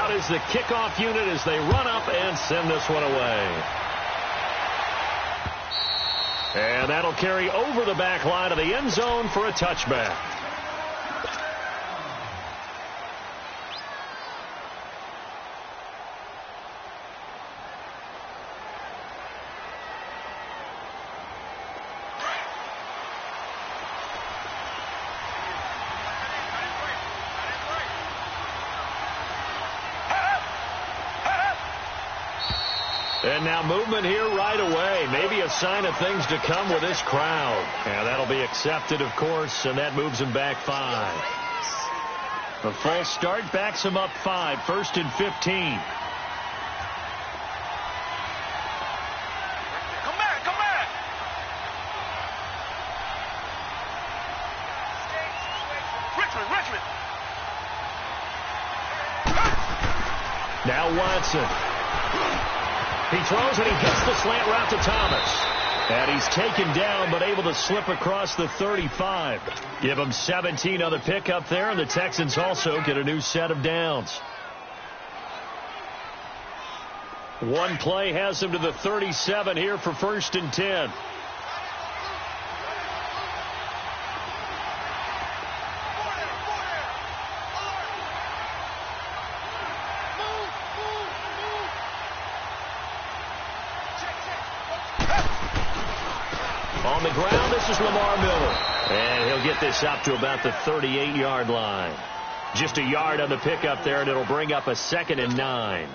out is the kickoff unit as they run up and send this one away. And that'll carry over the back line of the end zone for a touchback. And now movement here right away. Maybe a sign of things to come with this crowd. And that'll be accepted, of course, and that moves him back 5. The false start backs him up 5, 1st and 15. Come back, come back. Richmond. Now Watson. He throws and he gets the slant route to Thomas. And he's taken down but able to slip across the 35. Give him 17 on the pickup there, and the Texans also get a new set of downs. One play has him to the 37 here for 1st and 10. On the ground, this is Lamar Miller. And he'll get this up to about the 38-yard line. Just a yard on the pickup there, and it'll bring up a 2nd and 9.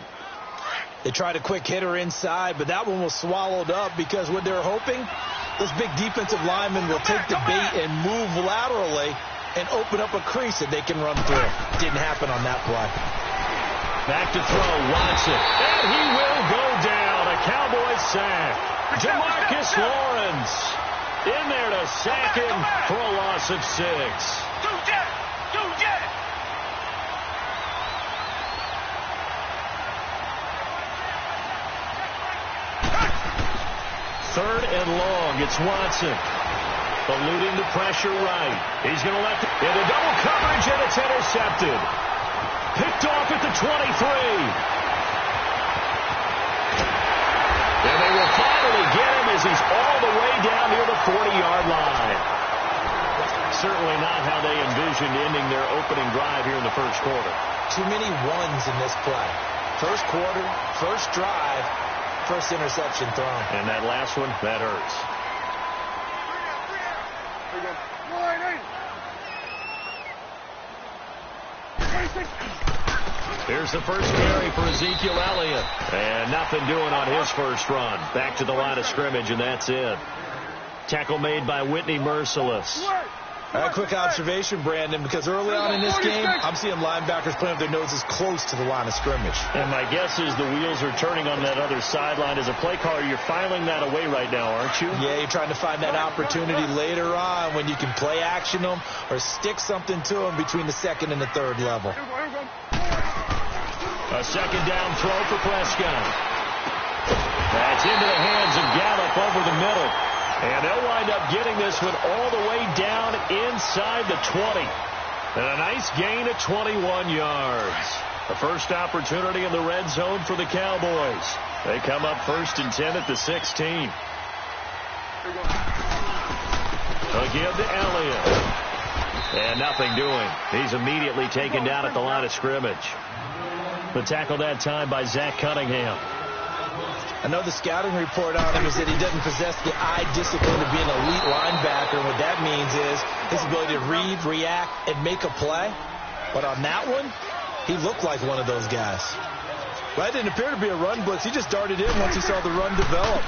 They tried a quick hitter inside, but that one was swallowed up because what they're hoping, those big defensive linemen will take the bait and move laterally and open up a crease that they can run through. Didn't happen on that play. Back to throw, Watson. And he will go down. A Cowboys sack. Jamarcus Lawrence in there to sack him for a loss of 6. Third and long. It's Watson. Eluding the pressure right. He's going to let it into double coverage, and it's intercepted. Picked off at the 23. And they will finally get him as he's all the way down near the 40-yard line. Certainly not how they envisioned ending their opening drive here in the first quarter. Too many ones in this play. First quarter, first drive, first interception thrown. And that last one, that hurts. Here's the first carry for Ezekiel Elliott. And nothing doing on his first run. Back to the line of scrimmage, and that's it. Tackle made by Whitney Merciless. A quick observation, Brandon, because early on in this game, I'm seeing linebackers playing with their noses close to the line of scrimmage. And my guess is the wheels are turning on that other sideline. As a play caller, you're filing that away right now, aren't you? Yeah, you're trying to find that opportunity later on when you can play action them or stick something to them between the 2nd and the 3rd level. A second down throw for Prescott. That's into the hands of Gallup over the middle. And they'll wind up getting this one all the way down inside the 20. And a nice gain of 21 yards. The first opportunity in the red zone for the Cowboys. They come up 1st and 10 at the 16. Again to Elliott. And nothing doing. He's immediately taken down at the line of scrimmage. The tackle that time by Zach Cunningham. I know the scouting report on him is that he doesn't possess the eye discipline to be an elite linebacker. And what that means is his ability to read, react, and make a play. But on that one, he looked like one of those guys. Well, that didn't appear to be a run blitz. He just darted in once he saw the run develop.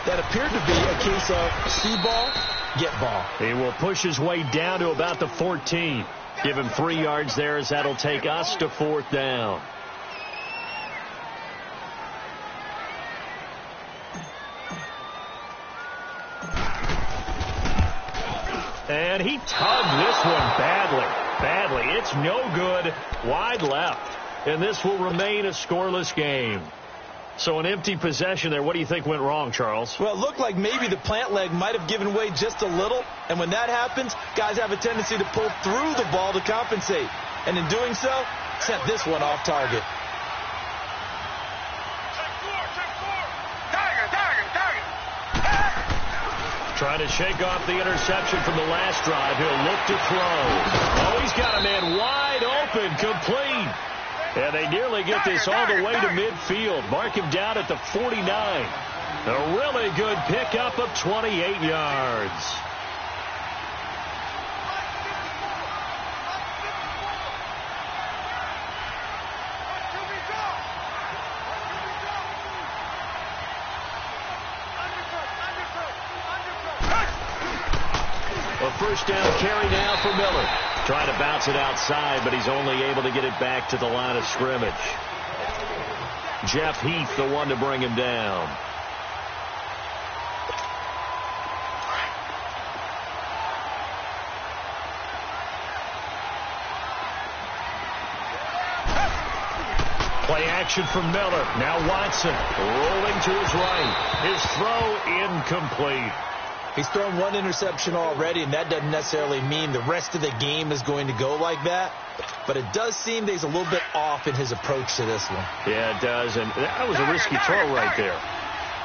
That appeared to be a case of see ball, get ball. He will push his way down to about the 14. Give him 3 yards there as that'll take us to 4th down. And he tugged this one badly. It's no good. Wide left. And this will remain a scoreless game. So an empty possession there. What do you think went wrong, Charles? Well, it looked like maybe the plant leg might have given way just a little. And when that happens, guys have a tendency to pull through the ball to compensate. And in doing so, sent this one off target. Trying to shake off the interception from the last drive. He'll look to throw. Oh, he's got a man wide open, complete. And they nearly get this all the way to midfield. Mark him down at the 49. A really good pickup of 28 yards. A first down carry now for Miller. Trying to bounce it outside, but he's only able to get it back to the line of scrimmage. Jeff Heath, the one to bring him down. Play action from Miller. Now Watson rolling to his right. His throw incomplete. He's thrown one interception already, and that doesn't necessarily mean the rest of the game is going to go like that. But it does seem that he's a little bit off in his approach to this one. Yeah, it does, and that was a risky throw right there.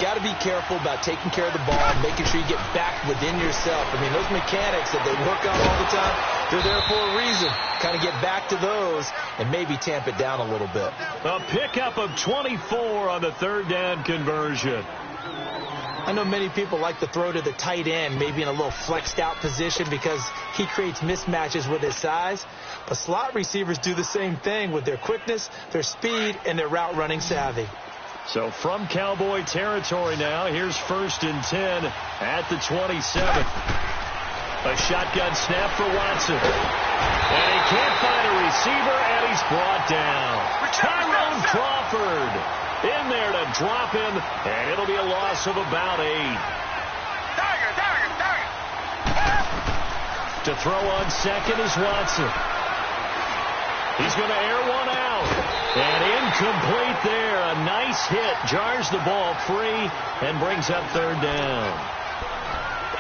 Got to be careful about taking care of the ball and making sure you get back within yourself. I mean, those mechanics that they work on all the time, they're there for a reason. Kind of get back to those and maybe tamp it down a little bit. A pickup of 24 on the third down conversion. I know many people like to throw to the tight end, maybe in a little flexed out position because he creates mismatches with his size. But slot receivers do the same thing with their quickness, their speed, and their route running savvy. So from Cowboy territory now, here's 1st and 10 at the 27th. A shotgun snap for Watson. And he can't find a receiver, and he's brought down. Tyrone Crawford in there to drop him, and it'll be a loss of about 8. To throw on second is Watson. He's going to air one out. And incomplete there. A nice hit. Jars the ball free and brings up third down.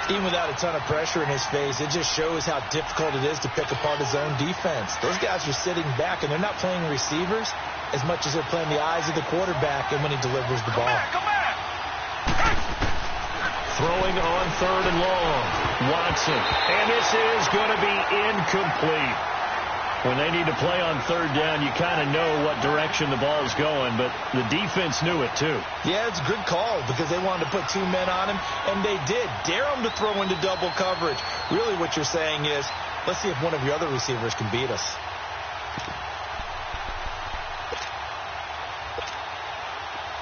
Even without a ton of pressure in his face, it just shows how difficult it is to pick apart his own defense. Those guys are sitting back, and they're not playing receivers as much as they're playing the eyes of the quarterback and when he delivers the ball. Throwing on third and long. Watson. And this is going to be incomplete. When they need to play on third down, you kind of know what direction the ball is going, but the defense knew it too. Yeah, it's a good call because they wanted to put 2 men on him, and they did. Dare him to throw into double coverage. Really what you're saying is, let's see if one of your other receivers can beat us.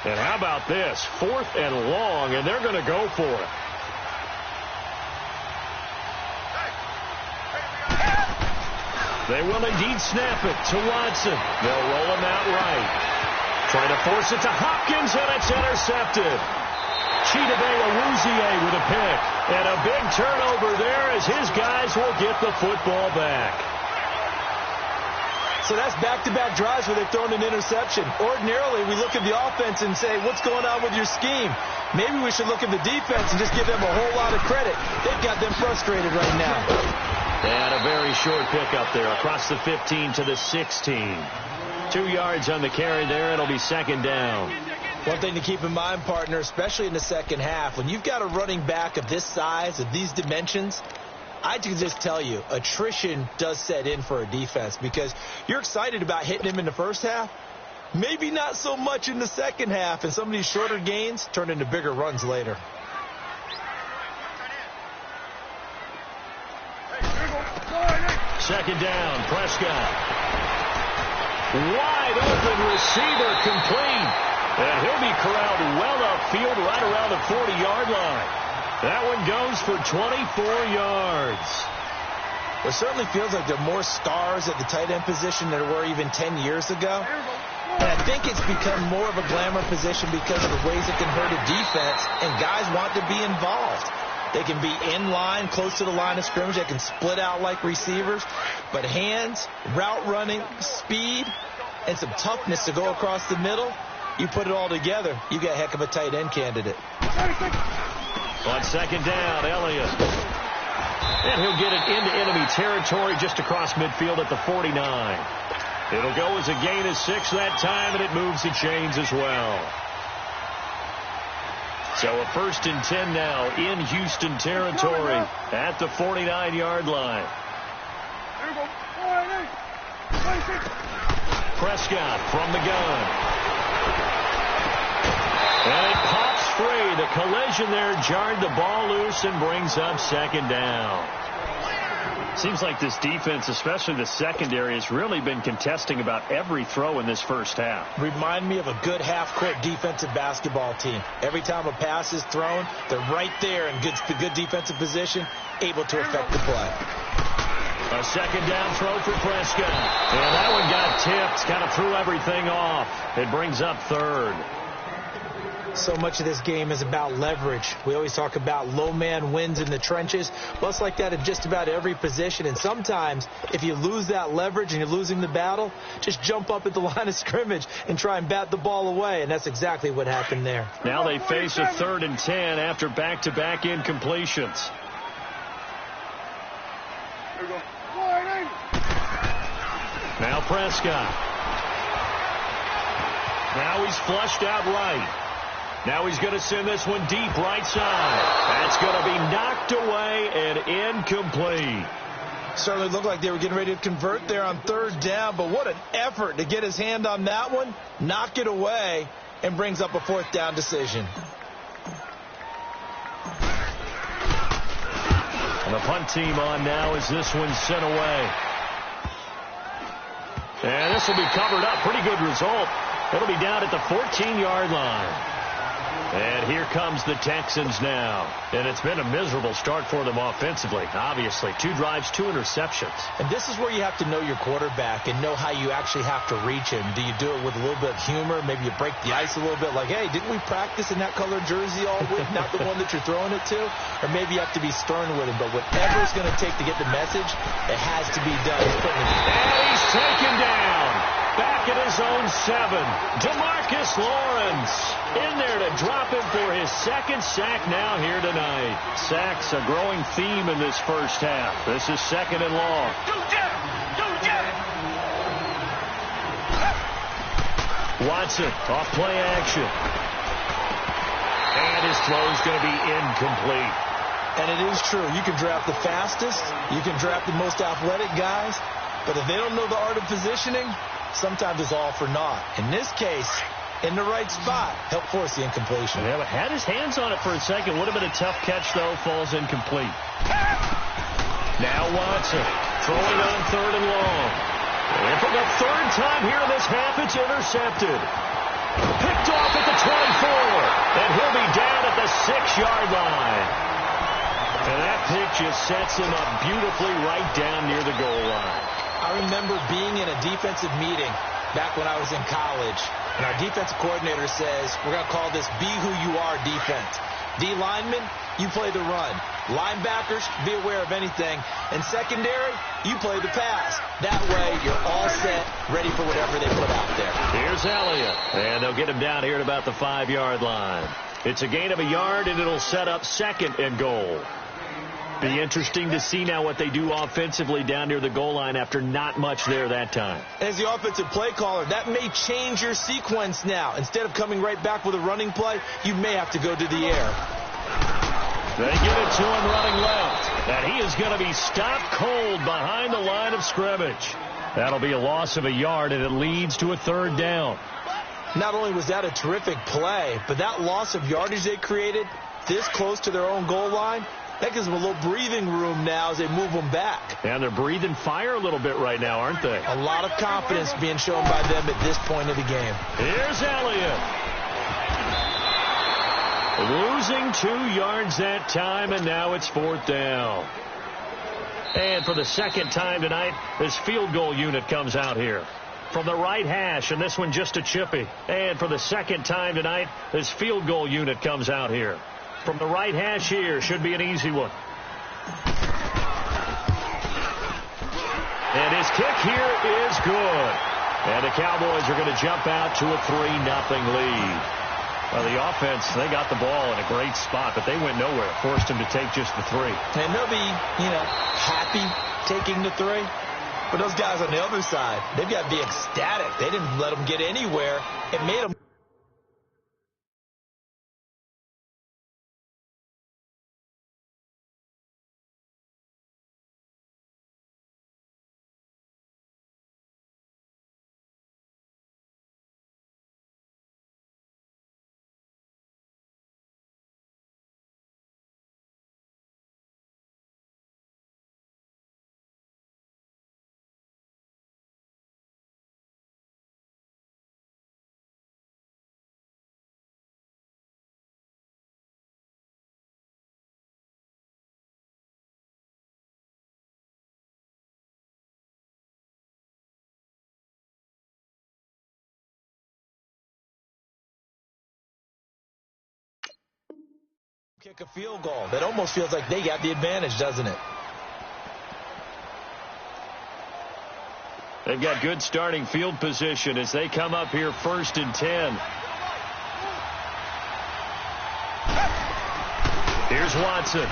And how about this? 4th and long, and they're going to go for it. They will indeed snap it to Watson. They'll roll him out right. Trying to force it to Hopkins, and it's intercepted. Chidobe Awuzie with a pick. And a big turnover there as his guys will get the football back. So that's back-to-back drives where they've thrown an interception. Ordinarily, we look at the offense and say, what's going on with your scheme? Maybe we should look at the defense and just give them a whole lot of credit. They've got them frustrated right now. And a very short pickup there across the 15 to the 16. 2 yards on the carry there. It'll be second down. One thing to keep in mind, partner, especially in the second half, when you've got a running back of this size, of these dimensions, I can just tell you, attrition does set in for a defense because you're excited about hitting him in the first half. Maybe not so much in the second half, and some of these shorter gains turn into bigger runs later. Second down, Prescott. Wide open receiver complete. And he'll be corralled well upfield right around the 40-yard line. That one goes for 24 yards. It certainly feels like there are more stars at the tight end position than there were even 10 years ago. And I think it's become more of a glamour position because of the ways it can hurt a defense, and guys want to be involved. They can be in line, close to the line of scrimmage. They can split out like receivers. But hands, route running, speed, and some toughness to go across the middle, you put it all together, you got a heck of a tight end candidate. On second down, Elliott. And he'll get it into enemy territory just across midfield at the 49. It'll go as a gain of 6 that time, and it moves the chains as well. So a 1st and 10 now in Houston territory at the 49-yard line. Prescott from the gun. And it pops free. The collision there jarred the ball loose and brings up 2nd down. Seems like this defense, especially the secondary, has really been contesting about every throw in this first half. Remind me of a good half-court defensive basketball team. Every time a pass is thrown, they're right there in good defensive position, able to affect the play. A 2nd down throw for Prescott. And that one got tipped, kind of threw everything off. It brings up 3rd. So much of this game is about leverage. We always talk about low man wins in the trenches. Well, it's like that in just about every position. And sometimes, if you lose that leverage and you're losing the battle, just jump up at the line of scrimmage and try and bat the ball away. And that's exactly what happened there. Now they face a 3rd and 10 after back-to-back incompletions. Now Prescott. Now he's flushed out right. Now he's going to send this one deep right side. That's going to be knocked away and incomplete. Certainly looked like they were getting ready to convert there on 3rd down, but what an effort to get his hand on that one, knock it away, and brings up a 4th down decision. And the punt team on now as this one's sent away. And this will be covered up. Pretty good result. It'll be down at the 14-yard line. And here comes the Texans now. And it's been a miserable start for them offensively, obviously. 2 drives, 2 interceptions. And this is where you have to know your quarterback and know how you actually have to reach him. Do you do it with a little bit of humor? Maybe you break the ice a little bit like, hey, didn't we practice in that colored jersey all week? Not the one that you're throwing it to? Or maybe you have to be stern with him. But whatever it's going to take to get the message, it has to be done. And he's taken down. Back at his own 7. DeMarcus Lawrence in there to drop him for his 2nd sack now here tonight. Sacks a growing theme in this first half. This is 2nd and long. Watson off play action. And his throw's going to be incomplete. And it is true. You can draft the fastest. You can draft the most athletic guys. But if they don't know the art of positioning, sometimes it's all for naught. In this case, in the right spot, helped force the incompletion. Yeah, but had his hands on it for a second. Would have been a tough catch, though. Falls incomplete. Now Watson throwing on 3rd and long. And for the 3rd time here in this half, it's intercepted. Picked off at the 24. And he'll be down at the 6-yard line. And that pick just sets him up beautifully right down near the goal line. I remember being in a defensive meeting back when I was in college, and our defensive coordinator says, we're going to call this be who you are defense. D linemen, you play the run. Linebackers, be aware of anything. And secondary, you play the pass. That way, you're all set, ready for whatever they put out there. Here's Elliott, and they'll get him down here at about the 5-yard line. It's a gain of a yard, and it'll set up 2nd and goal. Be interesting to see now what they do offensively down near the goal line after not much there that time. As the offensive play caller, that may change your sequence now. Instead of coming right back with a running play, you may have to go to the air. They give it to him running left. And he is going to be stopped cold behind the line of scrimmage. That'll be a loss of a yard, and it leads to a 3rd down. Not only was that a terrific play, but that loss of yardage they created this close to their own goal line, that gives them a little breathing room now as they move them back. And they're breathing fire a little bit right now, aren't they? A lot of confidence being shown by them at this point of the game. Here's Elliott. Losing 2 yards that time, and now it's 4th down. And for the 2nd time tonight, this field goal unit comes out here. From the right hash, and this one just a chippy. And for the 2nd time tonight, this field goal unit comes out here. From the right hash here, should be an easy one. And his kick here is good. And the Cowboys are going to jump out to a 3-0 lead. Well, the offense, they got the ball in a great spot, but they went nowhere. Forced him to take just the 3. And they'll be, happy taking the 3. But those guys on the other side, they've got to be ecstatic. They didn't let them get anywhere. It made them Kick a field goal. That almost feels like they got the advantage, doesn't it? They've got good starting field position as they come up here 1st and 10. Here's Watson.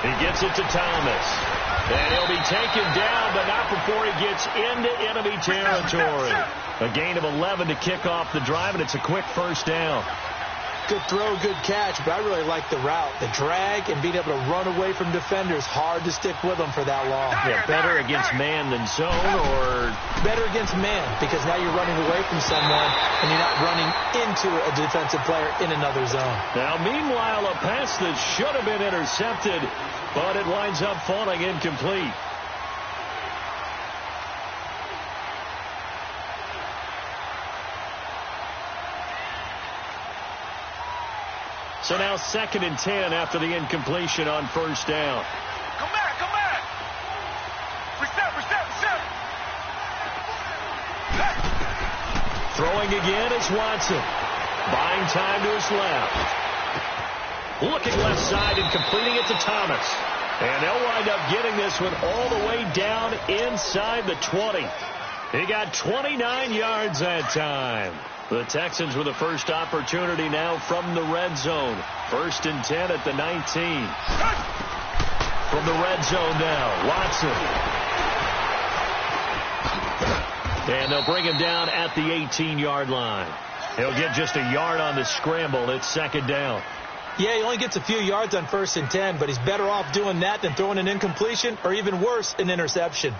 He gets it to Thomas. And he'll be taken down, but not before he gets into enemy territory. A gain of 11 to kick off the drive, and it's a quick first down. Good throw, good catch, but I really like the route. The drag and being able to run away from defenders, hard to stick with them for that long. Yeah, better against man than zone, or? Better against man, because now you're running away from someone and you're not running into a defensive player in another zone. Now, meanwhile, a pass that should have been intercepted, but it winds up falling incomplete. So now 2nd and 10 after the incompletion on first down. Come back, come back. Reset. Throwing again is Watson. Buying time to his left. Looking left side and completing it to Thomas. And they'll wind up getting this one all the way down inside the 20. He got 29 yards that time. The Texans with the first opportunity now from the red zone. 1st and 10 at the 19. From the red zone now, Watson. And they'll bring him down at the 18-yard line. He'll get just a yard on the scramble. It's 2nd down. Yeah, he only gets a few yards on 1st and 10, but he's better off doing that than throwing an incompletion or even worse, an interception.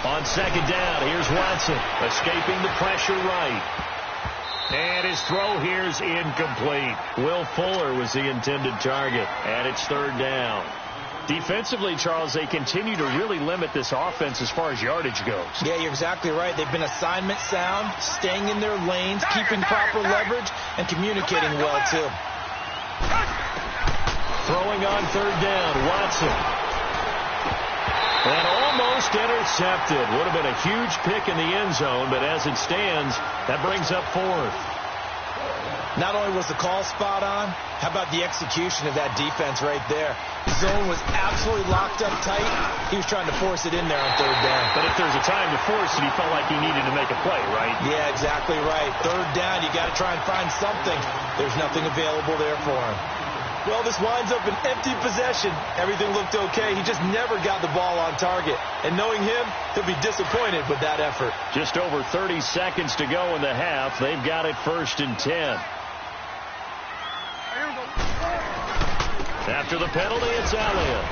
On 2nd down, here's Watson, escaping the pressure right. And his throw here's incomplete. Will Fuller was the intended target, and it's 3rd down. Defensively, Charles, they continue to really limit this offense as far as yardage goes. Yeah, you're exactly right. They've been assignment sound, staying in their lanes, keeping proper leverage, and communicating well, too. Throwing on 3rd down, Watson. And almost intercepted. Would have been a huge pick in the end zone, but as it stands, that brings up 4th. Not only was the call spot on, how about the execution of that defense right there? The zone was absolutely locked up tight. He was trying to force it in there on 3rd down. But if there's a time to force it, he felt like he needed to make a play, right? Yeah, exactly right. 3rd down, you got to try and find something. There's nothing available there for him. Well, this winds up an empty possession. Everything looked okay. He just never got the ball on target. And knowing him, he'll be disappointed with that effort. Just over 30 seconds to go in the half. They've got it 1st and 10. After the penalty, it's Elliott.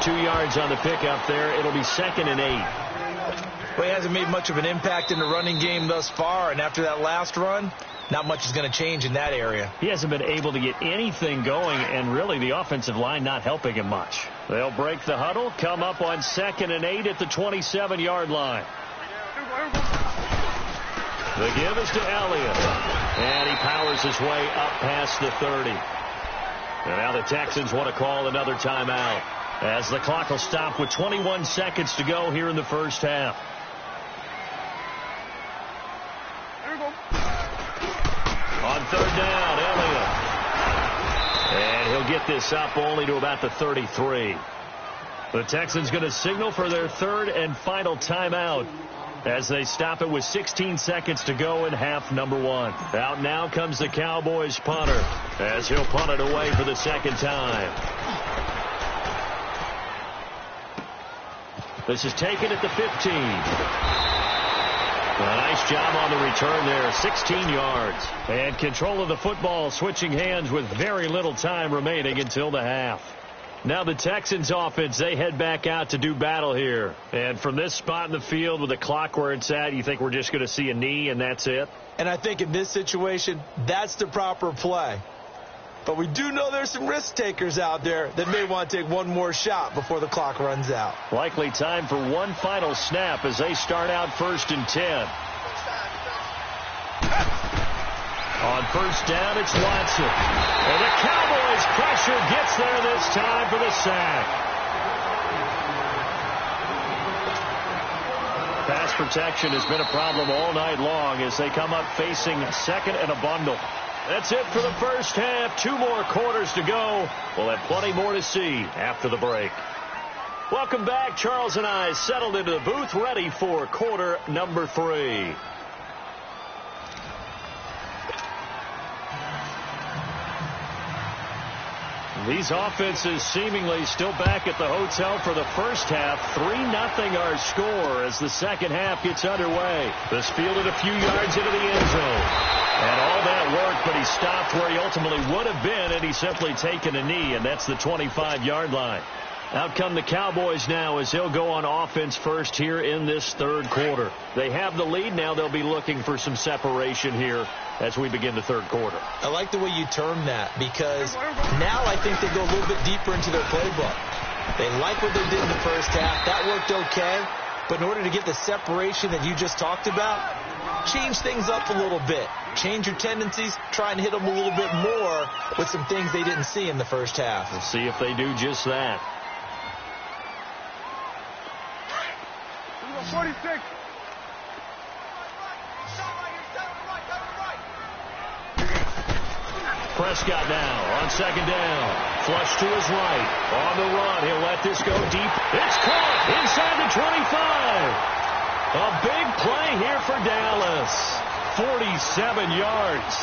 2 yards on the pickup there. It'll be 2nd and 8. Well, he hasn't made much of an impact in the running game thus far. And after that last run, not much is going to change in that area. He hasn't been able to get anything going, and really the offensive line not helping him much. They'll break the huddle, come up on 2nd and 8 at the 27-yard line. The give is to Elliott, and he powers his way up past the 30. And now the Texans want to call another timeout as the clock will stop with 21 seconds to go here in the first half. On 3rd down, Elliott. And he'll get this up only to about the 33. The Texans going to signal for their 3rd and final timeout as they stop it with 16 seconds to go in half number 1. Out now comes the Cowboys punter as he'll punt it away for the 2nd time. This is taken at the 15. A nice job on the return there, 16 yards. And control of the football switching hands with very little time remaining until the half. Now the Texans offense, they head back out to do battle here. And from this spot in the field with the clock where it's at, you think we're just going to see a knee and that's it? And I think in this situation, that's the proper play. But we do know there's some risk takers out there that may want to take one more shot before the clock runs out. Likely time for one final snap as they start out 1st and 10. On 1st down, it's Watson. And the Cowboys pressure gets there this time for the sack. pass protection has been a problem all night long as they come up facing second and a bundle. That's it for the first half. 2 more quarters to go. We'll have plenty more to see after the break. Welcome back. Charles and I settled into the booth, ready for quarter number 3. These offenses seemingly still back at the hotel for the first half. 3-0 our score as the second half gets underway. This fielded a few yards into the end zone. And all that work, but he stopped where he ultimately would have been, and he's simply taken a knee, and that's the 25-yard line. Out come the Cowboys now as they'll go on offense first here in this third quarter. They have the lead. Now they'll be looking for some separation here as we begin the third quarter. I like the way you term that because now I think they go a little bit deeper into their playbook. They like what they did in the first half. That worked okay. But in order to get the separation that you just talked about, change things up a little bit. Change your tendencies. Try and hit them a little bit more with some things they didn't see in the first half. We'll see if they do just that. 46. Prescott now on second down. Flush to his right. On the run. He'll let this go deep. It's caught inside the 25. A big play here for Dallas. 47 yards.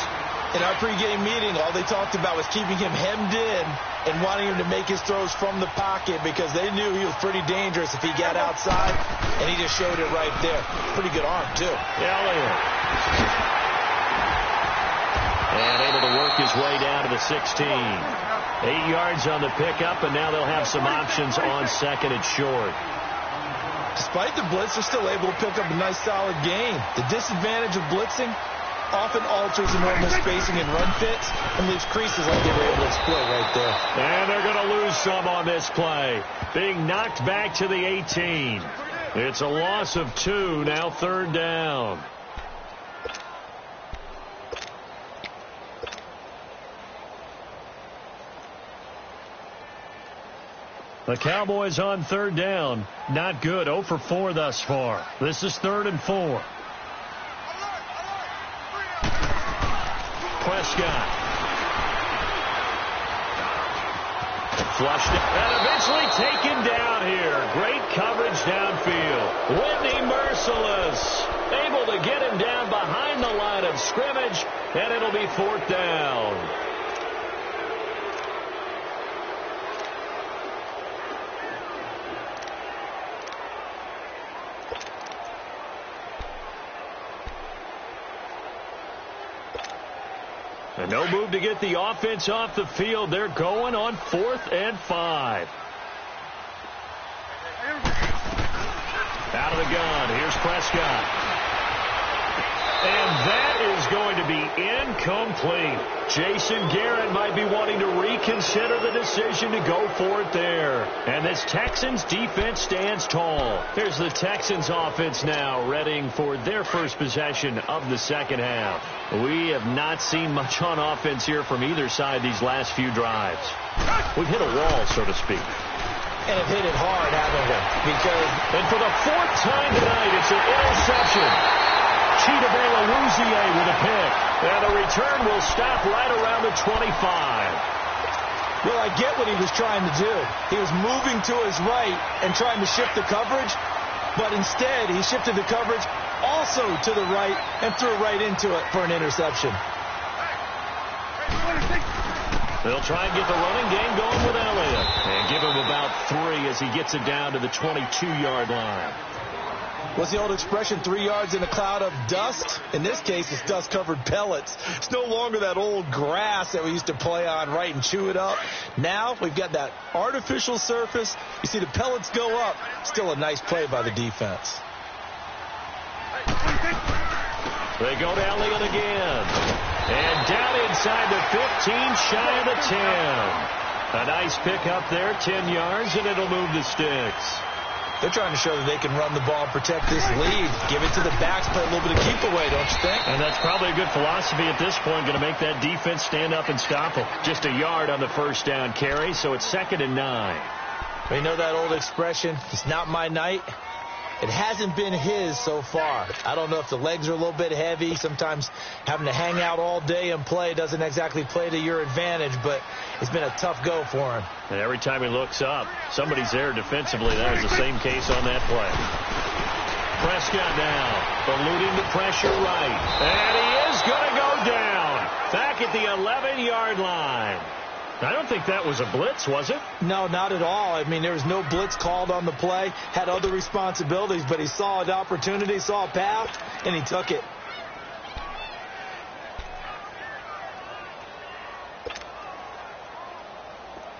In our pregame meeting, all they talked about was keeping him hemmed in and wanting him to make his throws from the pocket because they knew he was pretty dangerous if he got outside, and he just showed it right there. Pretty good arm, too. Elliott. And able to work his way down to the 16. 8 yards on the pickup, and now they'll have some options on second and short. Despite the blitz, they're still able to pick up a nice, solid gain. The disadvantage of blitzing often alters the normal spacing and run fits and leaves creases like they were able to exploit right there. And they're going to lose some on this play. Being knocked back to the 18. It's a loss of 2, now third down. The Cowboys on third down. Not good. 0 for 4 thus far. This is 3rd and 4. Prescott. Flushed it. And eventually taken down here. Great coverage downfield. Whitney merciless. Able to get him down behind the line of scrimmage. And it'll be 4th down. And no move to get the offense off the field. They're going on 4th and 5. Out of the gun. Here's Prescott. And that is going to be incomplete. Jason Garrett might be wanting to reconsider the decision to go for it there. And this Texans defense stands tall. Here's the Texans offense now, readying for their first possession of the second half. We have not seen much on offense here from either side these last few drives. We've hit a wall, so to speak. And have hit it hard, haven't we? And for the 4th time tonight, it's an interception. Chidobe-Awuzie with a pick. And the return will stop right around the 25. Well, I get what he was trying to do. He was moving to his right and trying to shift the coverage, but instead he shifted the coverage also to the right and threw right into it for an interception. They'll try and get the running game going with Elliott. And give him about 3 as he gets it down to the 22-yard line. What's the old expression, 3 yards in a cloud of dust? In this case, it's dust-covered pellets. It's no longer that old grass that we used to play on, right, and chew it up. Now we've got that artificial surface. You see the pellets go up. Still a nice play by the defense. They go to Elliott again. And down inside the 15, shy of the 10. A nice pick up there, 10 yards, and it'll move the sticks. They're trying to show that they can run the ball and protect this lead. Give it to the backs, play a little bit of keep away, don't you think? And that's probably a good philosophy at this point, going to make that defense stand up and stop them. Just a yard on the first down carry, so it's 2nd and 9. You know that old expression, it's not my night. It hasn't been his so far. I don't know if the legs are a little bit heavy. Sometimes having to hang out all day and play doesn't exactly play to your advantage, but it's been a tough go for him. And every time he looks up, somebody's there defensively. That was the same case on that play. Prescott now, eluding the pressure right. And he is going to go down. Back at the 11-yard line. I don't think that was a blitz, was it? No, not at all. I mean, there was no blitz called on the play. Had other responsibilities, but he saw an opportunity, saw a path, and he took it.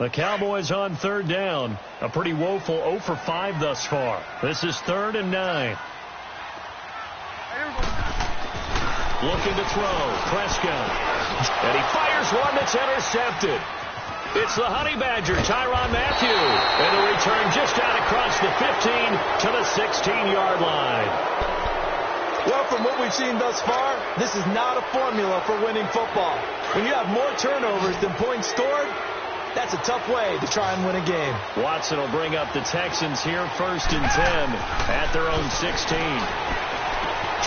The Cowboys on third down. A pretty woeful 0 for 5 thus far. This is 3rd and 9. Looking to throw. Prescott. And he fires one that's intercepted. It's the Honey Badger, Tyrann Mathieu. And the return just out across the 15 to the 16-yard line. Well, from what we've seen thus far, this is not a formula for winning football. When you have more turnovers than points scored, that's a tough way to try and win a game. Watson will bring up the Texans here 1st and 10 at their own 16.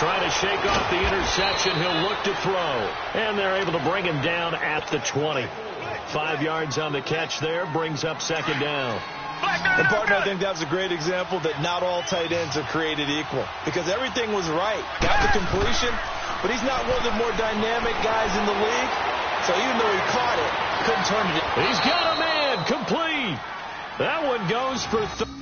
Trying to shake off the interception. He'll look to throw. And they're able to bring him down at the 20. 5 yards on the catch there. Brings up 2nd down. And, partner, I think that was a great example that not all tight ends are created equal. Because everything was right. Got the completion. But he's not one of the more dynamic guys in the league. So even though he caught it, couldn't turn it. He's got a man. Complete. That one goes for 30.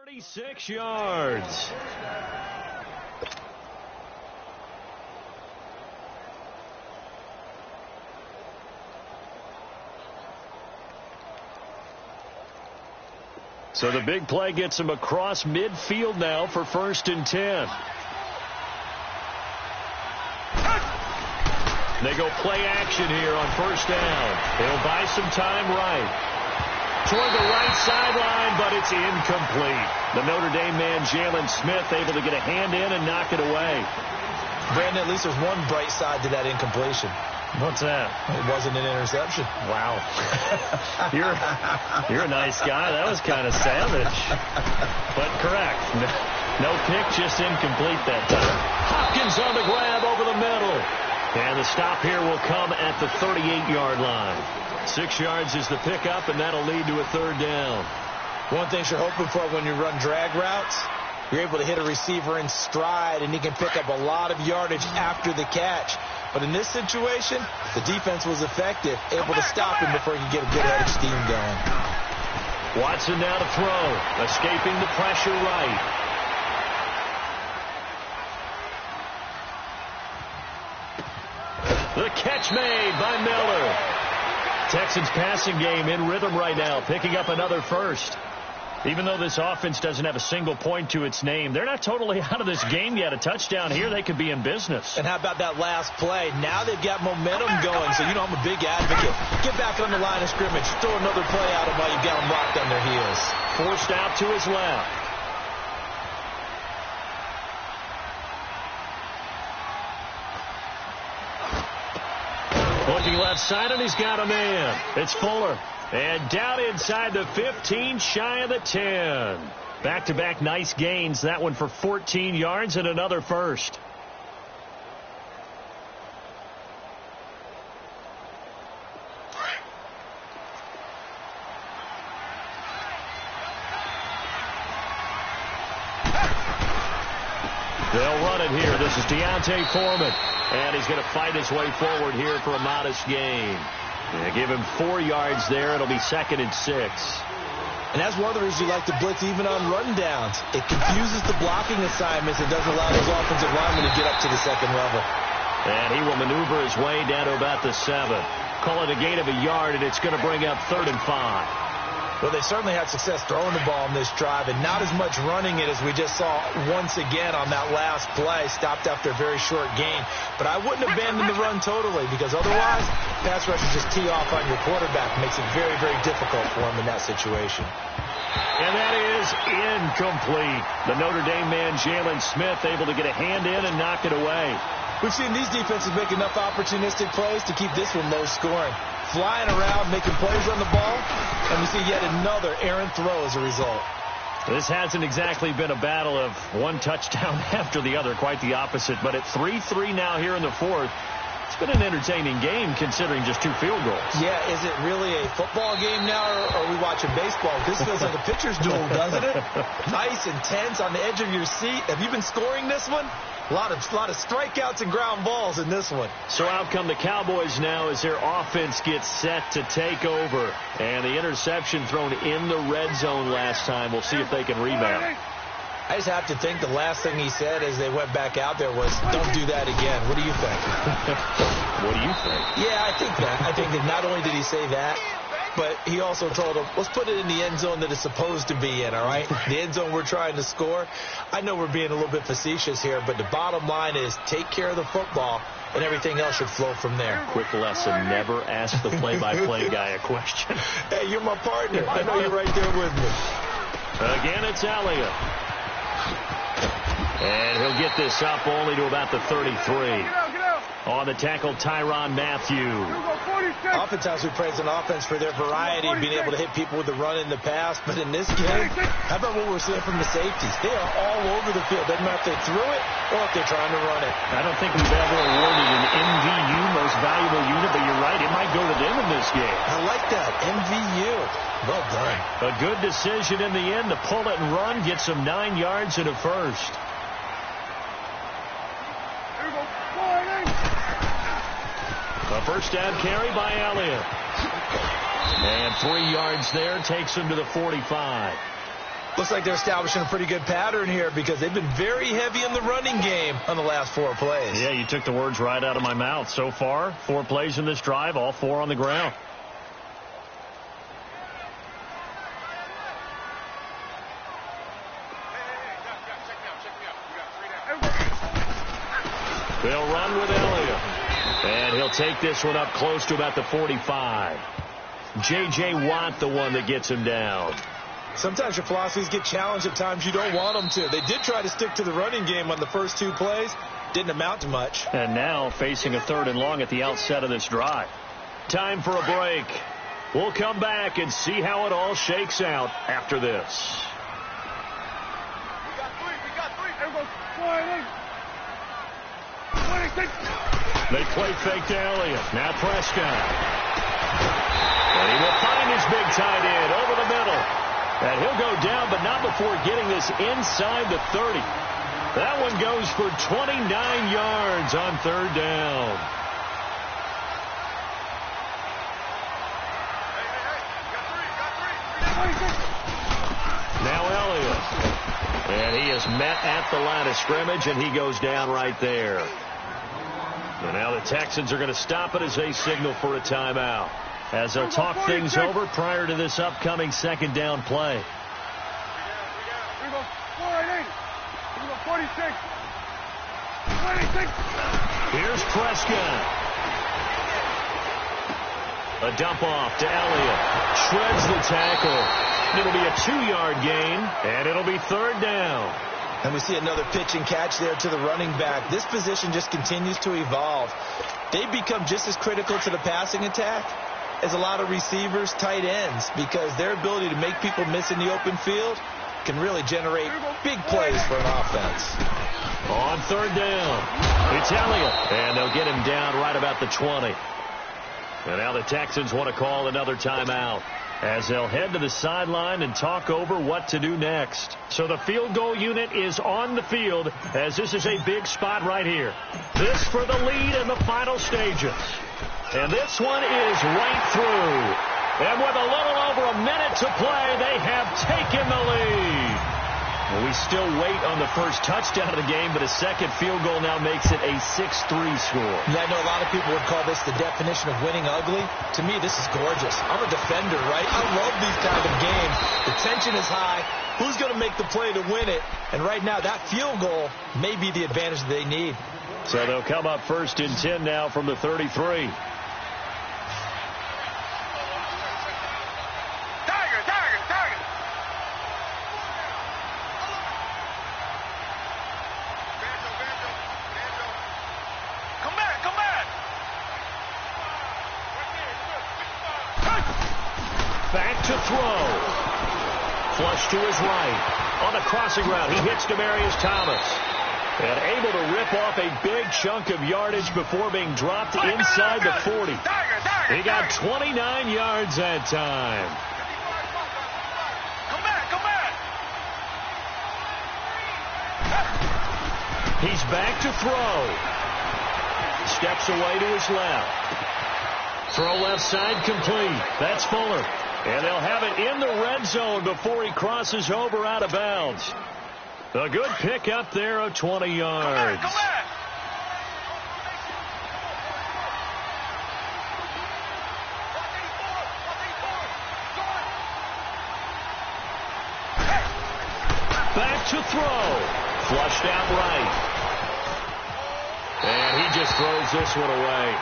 .36 yards. So the big play gets him across midfield now for 1st and 10. They go play action here on 1st down. They'll buy some time right. Toward the right sideline, but it's incomplete. The Notre Dame man, Jalen Smith, able to get a hand in and knock it away. Brandon, at least there's one bright side to that incompletion. What's that? It wasn't an interception. Wow. You're a nice guy. That was kind of savage. But correct. No pick, just incomplete that time. Hopkins on the grab over the middle. And the stop here will come at the 38-yard line. 6 yards is the pickup, and that'll lead to a 3rd down. One thing you're hoping for when you run drag routes, you're able to hit a receiver in stride, and he can pick up a lot of yardage after the catch. But in this situation, the defense was effective, able to stop him before he could get a good head of steam going. Watson now to throw, escaping the pressure right. The catch made by Miller. Texans passing game in rhythm right now, picking up another first. Even though this offense doesn't have a single point to its name, they're not totally out of this game yet. A touchdown here, they could be in business. And how about that last play? Now they've got momentum going, so you know I'm a big advocate. Get back on the line of scrimmage, throw another play at them while you've got them locked on their heels. Forced out to his left. Looking left side, and he's got a man. It's Fuller. And down inside the 15, shy of the 10. Back-to-back nice gains. That one for 14 yards and another first. They'll run it here. This is Deontay Foreman. And he's going to fight his way forward here for a modest gain. They give him 4 yards there. It'll be 2nd and 6. And that's one of the reasons you like to blitz even on run downs. It confuses the blocking assignments and doesn't allow those offensive linemen to get up to the second level. And he will maneuver his way down to about the 7. Call it a gain of a yard, and it's going to bring up 3rd and 5. Well, they certainly had success throwing the ball in this drive, and not as much running it as we just saw once again on that last play. Stopped after a very short gain. But I wouldn't abandon the run totally, because otherwise, pass rushers just tee off on your quarterback. Makes it very, very difficult for him in that situation. And that is incomplete. The Notre Dame man, Jalen Smith, able to get a hand in and knock it away. We've seen these defenses make enough opportunistic plays to keep this one low scoring. Flying around, making plays on the ball, and we see yet another errant throw as a result. This hasn't exactly been a battle of one touchdown after the other, quite the opposite. But at 3-3 now here in the 4th, it's been an entertaining game considering just 2 field goals. Yeah, is it really a football game now, or are we watching baseball? This feels like a pitcher's duel, doesn't it? Nice and tense on the edge of your seat. Have you been scoring this one? A lot of strikeouts and ground balls in this one. So out come the Cowboys now as their offense gets set to take over. And the interception thrown in the red zone last time. We'll see if they can rebound. I just have to think the last thing he said as they went back out there was, don't do that again. What do you think? What do you think? Yeah, I think that. I think that not only did he say that, but he also told him, let's put it in the end zone that it's supposed to be in, all right? The end zone we're trying to score. I know we're being a little bit facetious here, but the bottom line is take care of the football, and everything else should flow from there. Quick lesson, never ask the play-by-play guy a question. Hey, you're my partner. I know you're right there with me. Again, it's Elliott. And he'll get this up only to about the 33. On the tackle, Tyrann Mathieu. Oftentimes we praise an offense for their variety, being able to hit people with the run in the pass. But in this game, how about what we're seeing from the safeties? They are all over the field. Doesn't matter if they threw it or if they're trying to run it. I don't think we've ever awarded an MVU, most valuable unit, but you're right, it might go to them in this game. I like that, MVU. Well done. A good decision in the end to pull it and run, get some 9 yards and a first. A first down carry by Elliott. And 3 yards there takes him to the 45. Looks like they're establishing a pretty good pattern here because they've been very heavy in the running game on the last 4 plays. Yeah, you took the words right out of my mouth. So far, 4 plays in this drive, all 4 on the ground. They'll run with Elliott. And he'll take this one up close to about the 45. J.J. Watt, the one that gets him down. Sometimes your philosophies get challenged at times you don't want them to. They did try to stick to the running game on the first 2 plays. Didn't amount to much. And now facing a 3rd and long at the outset of this drive. Time for a break. We'll come back and see how it all shakes out after this. We got 3. Everybody, 26. They play fake to Elliott. Now Prescott. And he will find his big tight end over the middle. And he'll go down, but not before getting this inside the 30. That one goes for 29 yards on 3rd down. Now Elliott. And he is met at the line of scrimmage, and he goes down right there. And now the Texans are going to stop it as they signal for a timeout, as they'll talk things over prior to this upcoming 2nd down play. Here we go. 46. 26. Here's Prescott. A dump off to Elliott. Shreds the tackle. It'll be a 2-yard gain, and it'll be 3rd down. And we see another pitch and catch there to the running back. This position just continues to evolve. They become just as critical to the passing attack as a lot of receivers, tight ends, because their ability to make people miss in the open field can really generate big plays for an offense. On 3rd down, it's Elliott, and they'll get him down right about the 20. And now the Texans want to call another timeout, as they'll head to the sideline and talk over what to do next. So the field goal unit is on the field, as this is a big spot right here. This for the lead in the final stages. And this one is right through. And with a little over a minute to play, they have taken the lead. Well, we still wait on the first touchdown of the game, but a second field goal now makes it a 6-3 score. Yeah, I know a lot of people would call this the definition of winning ugly. To me, this is gorgeous. I'm a defender, right? I love these kind of games. The tension is high. Who's going to make the play to win it? And right now, that field goal may be the advantage they need. So they'll come up 1st and 10 now from the 33. Back to throw. Flush to his right. On the crossing route, he hits Demaryius Thomas. And able to rip off a big chunk of yardage before being dropped inside the 40. He got 29 yards that time. He's back to throw. Steps away to his left. Throw left side complete. That's Fuller. And they'll have it in the red zone before he crosses over out of bounds. A good pick up there of 20 yards. Back to throw. Flushed out right. And he just throws this one away.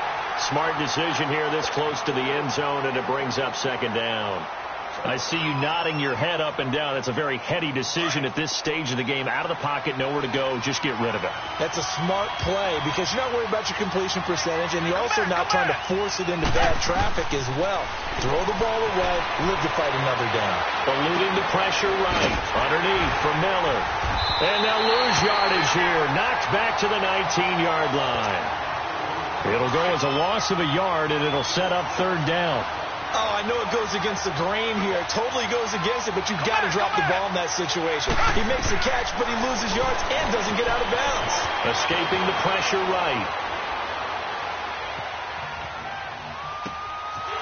Smart decision here this close to the end zone, and it brings up 2nd down. I see you nodding your head up and down. It's a very heady decision at this stage of the game. Out of the pocket, nowhere to go. Just get rid of it. That's a smart play because you're not worried about your completion percentage, and you're also not trying to force it into bad traffic as well. Throw the ball away, live to fight another down. Eluding the pressure right. Underneath for Miller. And they'll lose yardage here. Knocked back to the 19-yard line. It'll go as a loss of a yard, and it'll set up 3rd down. Oh, I know it goes against the grain here. Totally goes against it, but you've got to drop the ball in that situation. He makes the catch, but he loses yards and doesn't get out of bounds. Escaping the pressure right.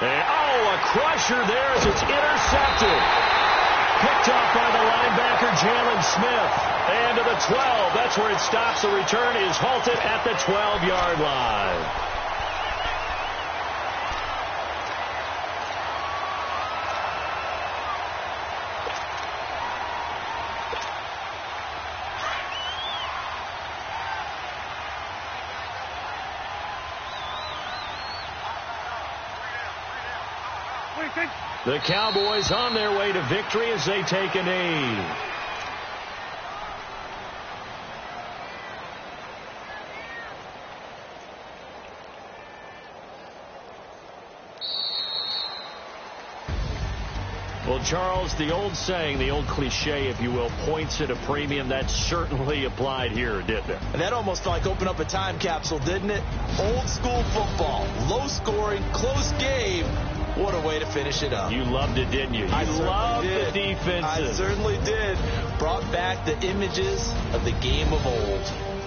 And, a crusher there as it's intercepted. Picked off by the linebacker, Jalen Smith. And to the 12. That's where it stops. The return is halted at the 12-yard line. The Cowboys on their way to victory as they take a knee. Well, Charles, the old saying, the old cliche, if you will, points at a premium, that certainly applied here, didn't it? And that almost like opened up a time capsule, didn't it? Old school football, low scoring, close game. What a way to finish it up. You loved it, didn't you? I loved did. The defenses. I certainly did. Brought back the images of the game of old.